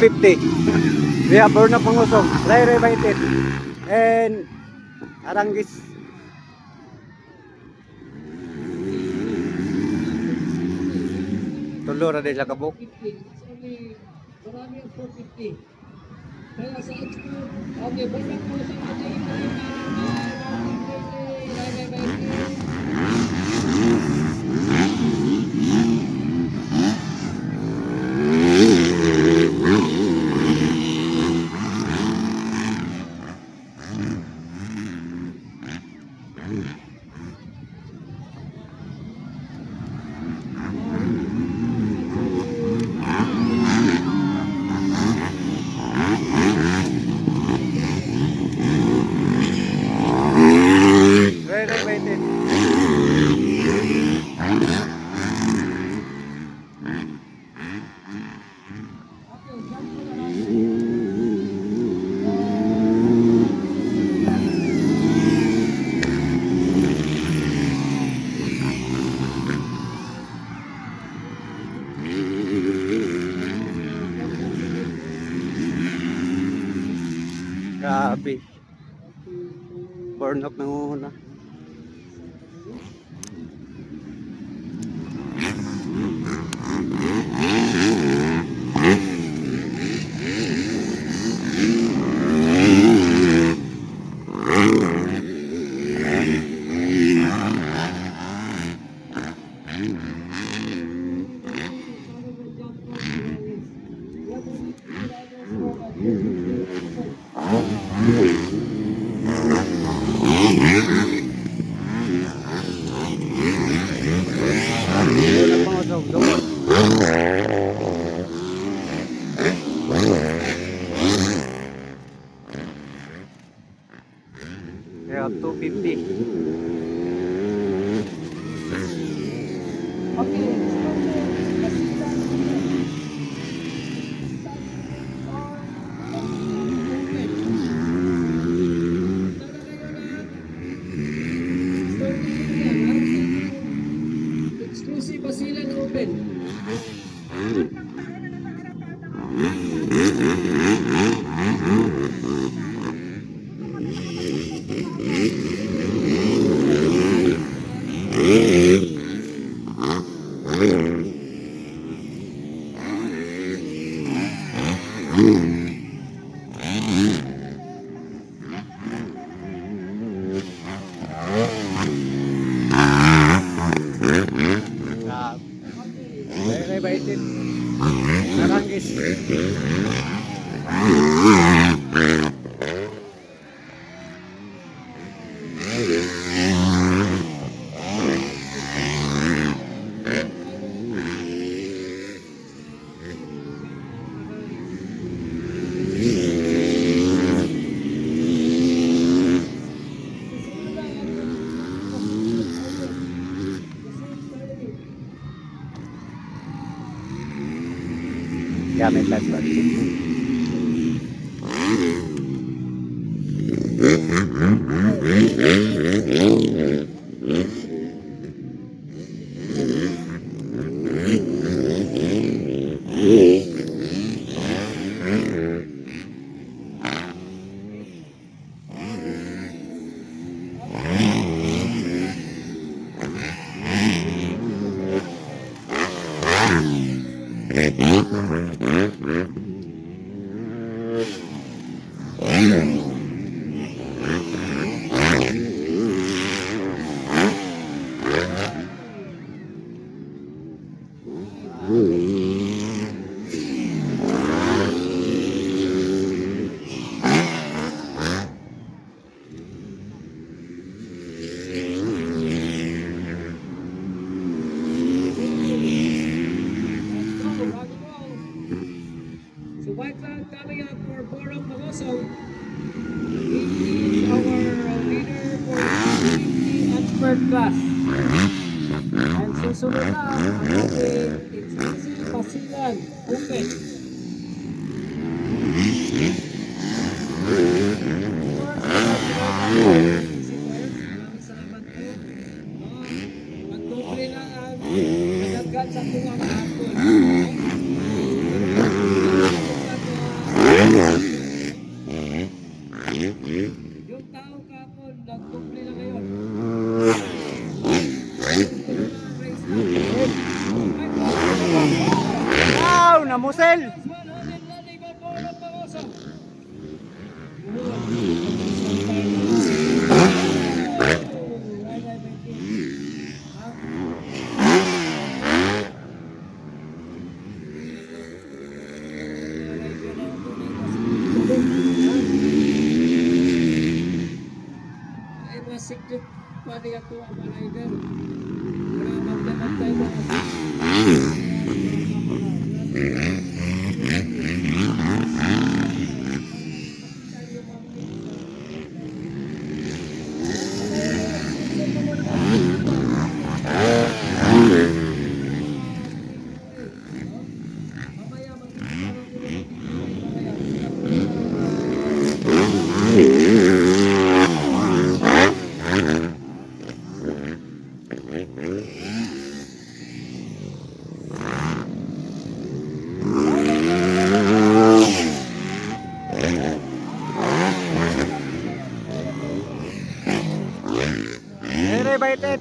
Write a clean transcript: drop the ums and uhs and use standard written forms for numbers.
250. We have Burnok pangusog, Ray Baitit, and Aranges. Tulora din sa kabuk. Marami ang 450. Kaya sa export, okay, Burnok po sa ating Grabe. Burnok nangunguna. Kaya 250. Exclusive pa sila ng open. Ray Baitit, Aranges. Gamit lang ba? So white flag coming up for Burnok Magoso. He is our leader for 50 at third class. And susunod na ang ating exclusive pasilan open. Salamat po. Magdoble na ang nagagad sa tuwang hapon. puso. Ay, masikip pa niya ito ang mga idol. Wala magdamag tayo Very baited.